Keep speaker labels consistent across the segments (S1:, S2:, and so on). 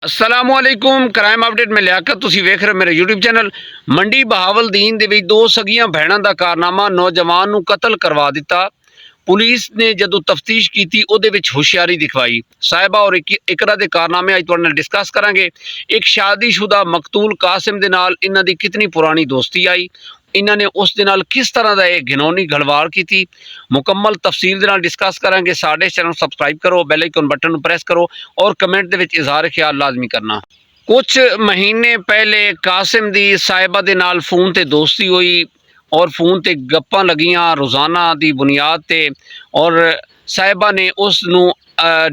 S1: असलामुअलैकुम crime update में लियाकत तुसी वेख रहे मेरे यूट्यूब चैनल। मंडी बहावलदीन दे विच दो सगियां भैणां दा कारनामा नौजवान नूं कतल करवा दिता। पुलिस ने जदों तफ्तीश की उहदे विच होशियारी दिखवाई। साहिबा और इकरा दे कारनामे अज तुहाडे नाल डिस्कस करांगे। एक शादीशुदा मकतूल कासिम दे नाल इन्हां दी कितनी पुरानी दोस्ती आई, इन्हां ने उस दे नाल किस तरह दा ये घिनौनी गलवार की, मुकम्मल तफसील दे नाल डिस्कस करांगे। साडे चैनल सबसक्राइब करो, बैल आइकन बटन नूं प्रेस करो और कमेंट दे विच इज़हार ख्याल लाजमी करना। कुछ महीने पहले कासिम दी साहिबा दे नाल फोन ते दोस्ती हुई और फोन ते गप्पां लगियां रोज़ाना दी बुनियाद ते, और साहिबा ने उस नूं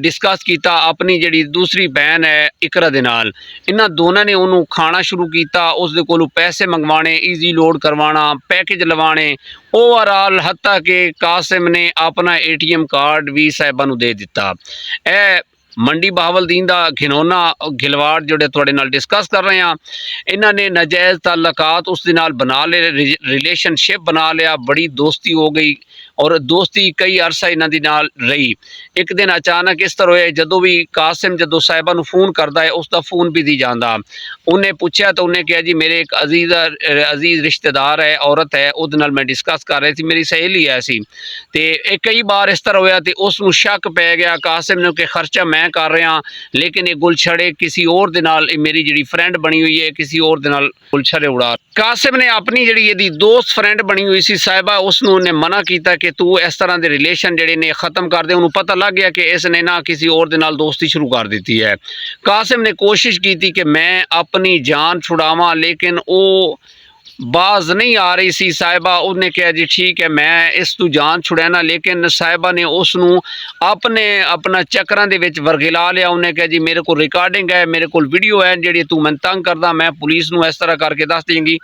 S1: डिस्कस किया अपनी जिहड़ी दूसरी बहन है इकरा दे नाल। इन्हां दोनों ने उन्होंने खाना शुरू किया, उस दे कोलों पैसे मंगवाने, ईजी लोड करवाना, पैकेज लवाने, ओवरऑल हत्ता कि कासिम ने अपना ATM कार्ड भी साहिबा नूं दे दिता। ए मंडी बहावलदीन का घिनौना गिलवाड़ जोड़े तुहाडे नाल डिस्कस कर रहे हैं। इन्हां ने नाजायज़ ताल्लुकात उस दे नाल बना ले, रिलेशनशिप बना लिया, बड़ी दोस्ती हो गई और दोस्ती कई अरसा इन्हां दी नाल रही। एक दिन अचानक इस तरह होया, जदों भी कासिम जदों साहिबा नूं फोन करता है उसका फोन बिजी जाता। उन्हें पूछा तो उन्हें कहा जी मेरे एक अजीज़ रिश्तेदार है, औरत है, उहदे नाल मैं डिस्कस कर रही थी, मेरी सहेली है सी। ते कई बार इस तरह होया तो उसनूं शक पै गया कासिम ने कि खर्चा मैं कर रहा, लेकिन ये गुलछड़े किसी और दे नाल, मेरी जिहड़ी फ्रेंड बनी हुई है किसी और दे नाल गुलछड़े उड़ा। कासिम ने अपनी जिहड़ी इहदी दोस्त फ्रेंड बनी हुई सी साहिबा, उसनूं ने मना किया कि तू इस तरह के रिलेशन जिहड़े ने खत्म कर दे। उन्होंने पता लग गया कि इसने ना किसी और दे नाल दोस्ती शुरू कर दी है। कासिम ने कोशिश की थी कि मैं अपनी जान छुड़ावां, लेकिन वो बाज नहीं आ रही सी साहिबा। उन्हें कहा जी ठीक है मैं इस तू जान छुड़ैना, लेकिन साहिबा ने उसनूं अपना चक्करां दे विच वरगिला लिया। उन्हें कहा जी मेरे को रिकॉर्डिंग है, मेरे को वीडियो है जिहड़ी तू मैनूं तंग करदा, मैं पुलिस नूं इस तरह करके दस देंगी।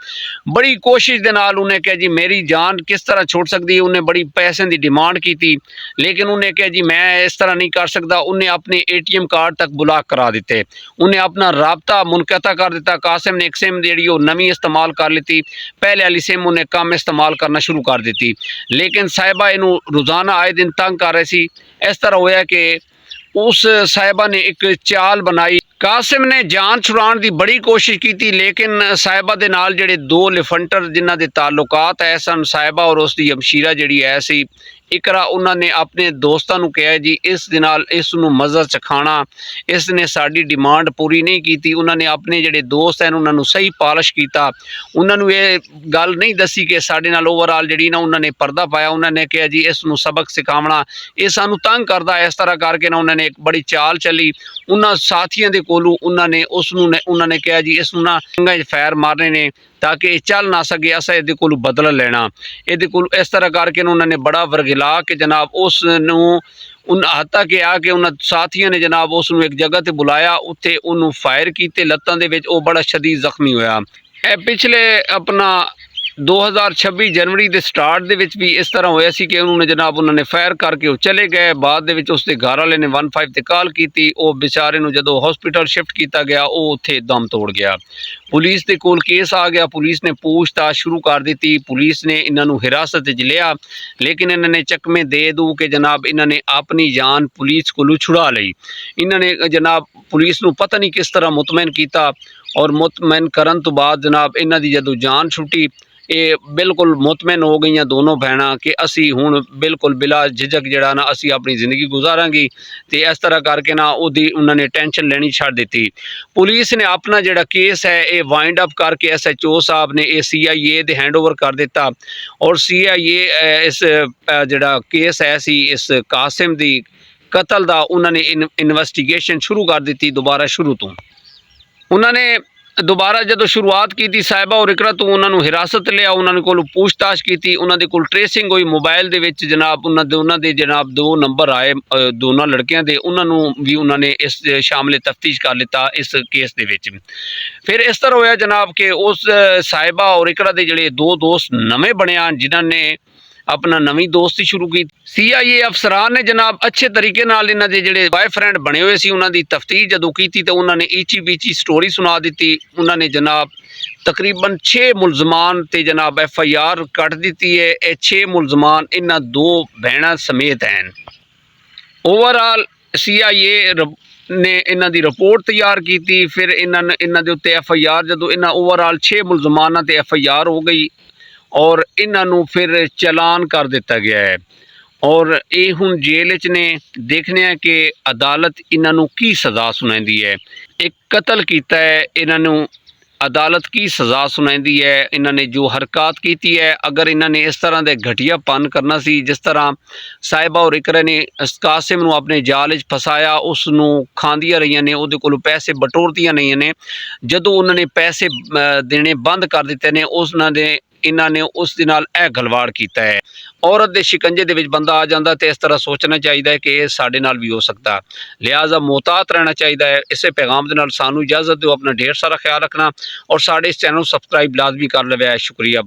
S1: बड़ी कोशिश दे नाल उन्हें कहा जी मेरी जान किस तरह छुड़ सकदी है। उन्हें बड़ी पैसे की डिमांड की थी, लेकिन उन्हें कहा जी मैं इस तरह नहीं कर सकता। उन्हें अपने ATM कार्ड तक ब्लॉक करा दिते, उन्हें अपना राबता मुनक़ता कर दिता। कासिम ने एक सिम जिहड़ी नवीं इस्तेमाल कर ली, पहले वाली सिम उन्हें कम इस्तेमाल करना शुरू कर दी, लेकिन साहिबा इनू रोज़ाना आए दिन तंग कर रही सी। इस तरह होया कि उस साहिबा ने एक चाल बनाई। कासिम ने जान छुड़ाने की बड़ी कोशिश की थी, लेकिन साहिबा दे नाल जिहड़े दो लिफंटर जिन्हां दे ताल्लुकात है सन, साहिबा और उसकी हमशीरा जिहड़ी है सी इकरा, उन्होंने अपने दोस्तों को कहा जी इस दे नाल इसनूं मज़ा चखाना, इसने साड़ी डिमांड पूरी नहीं की। उन्होंने अपने जिहड़े दोस्त हैं उन्होंने सही पॉलिश किया, उन्होंने ये गल नहीं दसी कि साडे नाल ओवरऑल जिहड़ी ना उन्होंने पर्दा पाया। उन्होंने कहा जी इसनूं सबक सिखावना, ये सानूं तंग करदा है। इस तरह करके ना उन्होंने एक बड़ी चाल चली। उन्होंने साथियों के कोलों उन्होंने कहा जी इसनूं ना फैर मारने ने ताकि चल ना सके, असा ये कोलों बदला लेना। ये इस तरह करके उन्होंने बड़ा वरगिला के जनाब उसनूं हत्ता कि आके उन्होंने साथियों ने जनाब उसनूं एक जगह पर बुलाया, उत्थे उन्होंने फायर किए लत्तां दे विच, वो बड़ा शदीद जख्मी होया। पिछले अपना 2026 जनवरी के स्टार्ट दे विच भी इस तरह होया सी कि उन्होंने फायर करके वो चले गए। बाद दे विच उसके घर वाले ने 15 ते कॉल की, वो बेचारे नूं जदों हॉस्पिटल शिफ्ट किया गया वो उत्थे दम तोड़ गया। पुलिस के कोल केस आ गया, पुलिस ने पूछताछ शुरू कर दी। पुलिस ने इन्हों हिरासत च लिया, लेकिन इन्होंने चकमे दे दू कि जनाब इन्होंने अपनी जान पुलिस कोलों छुड़ा ली। इन्होंने जनाब पुलिस नूं पता नहीं किस तरह मुतमैन किया, और मुतमैन करन तो बाद जनाब इन्हां दी जदों जान छुट्टी, ये बिल्कुल मुतमैन हो गई दोनों भैणां कि असी हुण बिल्कुल बिला झिझक जिहड़ा ना असी अपनी जिंदगी गुजारांगी। तो इस तरह करके ना उहदी उन्होंने टेंशन लेनी छड्ड दित्ती। पुलिस ने अपना जिहड़ा केस है ये वाइंड अप करके SHO साहब ने CIA दे हैंड ओवर कर दिता, और CIA इस जिहड़ा केस है सी इस कासिम दी कतल दा उन्होंने इन्वेस्टिगेशन शुरू कर दी दोबारा शुरू तो। उन्होंने दोबारा जो शुरुआत की थी साहिबा और इकरा तो उन्होंने हिरासत लिया, उन्होंने कोल पूछताछ की, उन्होंने कोल ट्रेसिंग हुई मोबाइल दे विच जनाब उन्होंने जनाब 2 नंबर आए दोनों लड़कियां दे, उन्होंने भी उन्होंने इस शामिल तफ्तीश कर लिता इस केस दे विच। फिर इस तरह होया जनाब कि उस साहिबा और इकरा दे जिहड़े 2 दोस्त नवे बने जिन्होंने अपना नवी दोस्ती शुरू की। CIA अफसरान ने जनाब अच्छे तरीके नाल इन्हां दे जिहड़े बॉयफ्रेंड बने हुए सी उन्हां दी तफ्तीश जदों की तो उन्होंने ईची बीची स्टोरी सुना दी। उन्होंने जनाब तकरीबन 6 मुलजमान ते जनाब FIR कट दी है। ये 6 मुलजमान इन्हां 2 भैणां समेत हैं। ओवरऑल CIA ਨੇ ਇਹਨਾਂ ਦੀ ਰਿਪੋਰਟ ਤਿਆਰ ਕੀਤੀ। ਫਿਰ ਇਹਨਾਂ ਦੇ ਉੱਤੇ FIR, ਜਦੋਂ ਇਹਨਾਂ ਓਵਰਆਲ 6 ਮੁਲਜ਼ਮਾਨਾਂ ਤੇ FIR ਹੋ ਗਈ ਔਰ ਇਹਨਾਂ ਨੂੰ ਫਿਰ ਚਲਾਨ ਕਰ ਦਿੱਤਾ ਗਿਆ ਹੈ ਔਰ ਇਹ ਹੁਣ ਜੇਲ੍ਹ 'ਚ ਨੇ। ਦੇਖਦੇ ਹਾਂ ਕਿ ਅਦਾਲਤ ਇਹਨਾਂ ਨੂੰ ਕੀ ਸਜ਼ਾ ਸੁਣਾਉਂਦੀ ਹੈ। ਇੱਕ ਕਤਲ ਕੀਤਾ ਹੈ, ਇਹਨਾਂ ਨੂੰ ਅਦਾਲਤ ਕੀ ਸਜ਼ਾ ਸੁਣਾਉਂਦੀ ਹੈ। ਇਹਨਾਂ ਨੇ ਜੋ ਹਰਕਤ ਕੀਤੀ ਹੈ, ਅਗਰ ਇਹਨਾਂ ਨੇ ਇਸ ਤਰ੍ਹਾਂ ਦੇ ਘਟੀਆਪਨ ਕਰਨਾ ਸੀ, ਜਿਸ ਤਰ੍ਹਾਂ ਸਾਹਿਬਾ ਔਰ ਇਕਰਾ ਨੇ ਕਾਸਿਮ ਨੂੰ ਆਪਣੇ ਜਾਲ 'ਚ ਫਸਾਇਆ, ਉਸ ਨੂੰ ਖਾਂਦੀਆਂ ਰਹੀਆਂ ਨੇ, ਉਹਦੇ ਕੋਲੋਂ ਪੈਸੇ ਬਟੋਰਦੀਆਂ ਨਹੀਂ ਨੇ। ਜਦੋਂ ਉਹਨਾਂ ਨੇ ਪੈਸੇ ਦੇਣੇ ਬੰਦ ਕਰ ਦਿੱਤੇ ਨੇ, ਇਹਨਾਂ ਨੇ ਉਸ ਦੇ ਨਾਲ ਇਹ ਗਲਵਾੜ ਕੀਤਾ ਹੈ। ਔਰਤ ਦੇ ਸ਼ਿਕੰਜੇ ਦੇ ਵਿੱਚ ਬੰਦਾ ਆ ਜਾਂਦਾ ਤੇ ਇਸ ਤਰ੍ਹਾਂ ਸੋਚਣਾ ਚਾਹੀਦਾ ਹੈ ਕਿ ਇਹ ਸਾਡੇ ਨਾਲ ਵੀ ਹੋ ਸਕਦਾ, ਲਿਹਾਜ਼ਾ ਮੁਹਤਾਤ ਰਹਿਣਾ ਚਾਹੀਦਾ ਹੈ। ਇਸੇ ਪੈਗਾਮ ਦੇ ਨਾਲ ਸਾਨੂੰ ਇਜਾਜ਼ਤ ਦਿਓ। ਆਪਣਾ ਢੇਰ ਸਾਰਾ ਖਿਆਲ ਰੱਖਣਾ ਔਰ ਸਾਡੇ ਇਸ ਚੈਨਲ ਨੂੰ ਸਬਸਕ੍ਰਾਈਬ ਲਾਜ਼ਮੀ ਕਰ ਲਵਿਆ। ਸ਼ੁਕਰੀਆ।